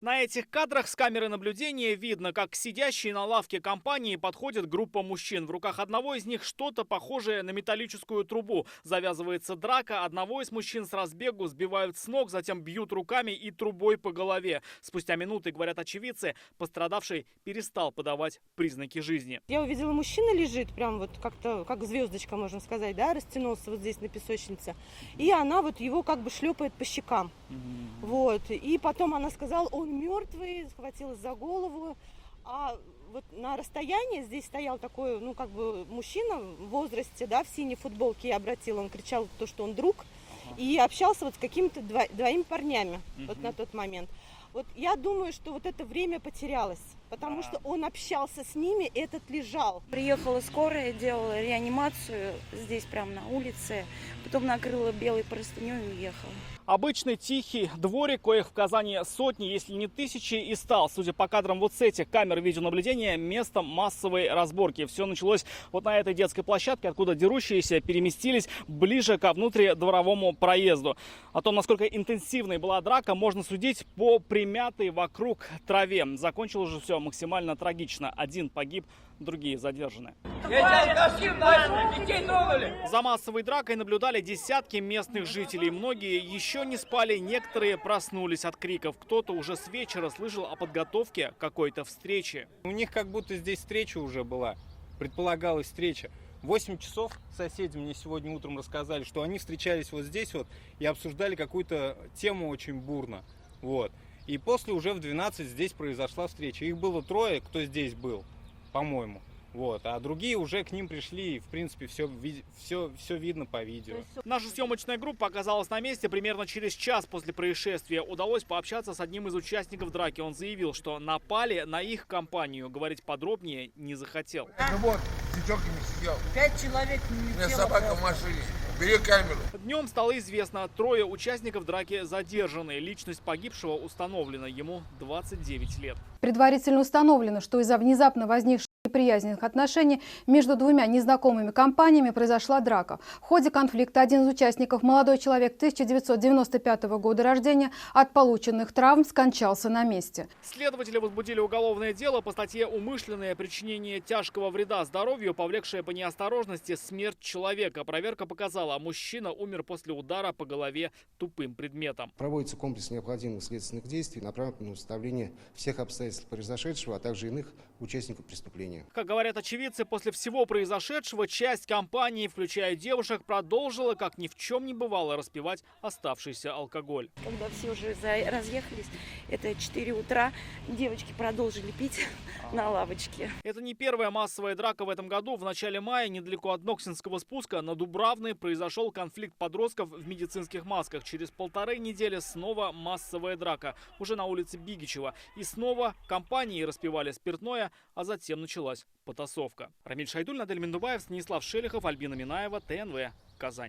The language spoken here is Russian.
На этих кадрах с камеры наблюдения видно, как к сидящей на лавке компании подходит группа мужчин. В руках одного из них что-то похожее на металлическую трубу. Завязывается драка, одного из мужчин с разбегу сбивают с ног, затем бьют руками и трубой по голове. Спустя минуты, говорят очевидцы, пострадавший перестал подавать признаки жизни. Я увидела, мужчина лежит, прям вот как-то, как звездочка, можно сказать, да, растянулся вот здесь на песочнице. И она вот его как бы шлепает по щекам. Вот. И потом она сказала, он мертвый, схватилась за голову. А вот на расстоянии здесь стоял такой, ну, как бы мужчина в возрасте, да, в синей футболке, я обратила, он кричал то, что он друг, и общался вот с какими-то двоими парнями вот на тот момент. Вот я думаю, что вот это время потерялось, потому что он общался с ними, этот лежал. Приехала скорая, делала реанимацию здесь прямо на улице, потом накрыла белой простыней и уехала. Обычный тихий дворик, коих в Казани сотни, если не тысячи, и стал, судя по кадрам вот с этих камер видеонаблюдения, местом массовой разборки. Все началось вот на этой детской площадке, откуда дерущиеся переместились ближе ко внутридворовому проезду. О том, насколько интенсивной была драка, можно судить по примятой вокруг траве. Закончилось же все максимально трагично. Один погиб, другие задержаны. За массовой дракой наблюдали десятки местных жителей. Многие еще не спали, некоторые проснулись от криков. Кто-то уже с вечера слышал о подготовке какой-то встречи. У них как будто здесь встреча уже была, предполагалась встреча. В 8 часов соседи мне сегодня утром рассказали, что они встречались вот здесь вот и обсуждали какую-то тему очень бурно. Вот. И после уже в 12 здесь произошла встреча. Их было трое, кто здесь был, по-моему. Вот. А другие уже к ним пришли, и в принципе все видно по видео. Наша съемочная группа оказалась на месте примерно через час после происшествия. Удалось пообщаться с одним из участников драки. Он заявил, что напали на их компанию. Говорить подробнее не захотел. Ну вот, с девчонками сидел. 5 человек не У меня собака в машине. Бери камеру. Днем стало известно, трое участников драки задержаны. Личность погибшего установлена. Ему 29 лет. Предварительно установлено, что из-за внезапно возникших неприязненных отношений между двумя незнакомыми компаниями произошла драка. В ходе конфликта один из участников, молодой человек 1995 года рождения, от полученных травм скончался на месте. Следователи возбудили уголовное дело по статье «Умышленное причинение тяжкого вреда здоровью, повлекшее по неосторожности смерть человека». Проверка показала, мужчина умер после удара по голове тупым предметом. Проводится комплекс необходимых следственных действий, направленных на установление всех обстоятельств произошедшего, а также иных участников преступления. Как говорят очевидцы, после всего произошедшего часть компании, включая девушек, продолжила, как ни в чем не бывало, распивать оставшийся алкоголь. Когда все уже разъехались, это 4 утра, девочки продолжили пить на лавочке. Это не первая массовая драка в этом году. В начале мая, недалеко от Ноксинского спуска, на Дубравной произошел конфликт подростков в медицинских масках. Через 1,5 недели снова массовая драка, уже на улице Бигичева. И снова компании распивали спиртное, а затем началась потасовка. Рамиль Шайдуль, Надель Мендубаев, Станислав Шелихов, Альбина Минаева, ТНВ, Казань.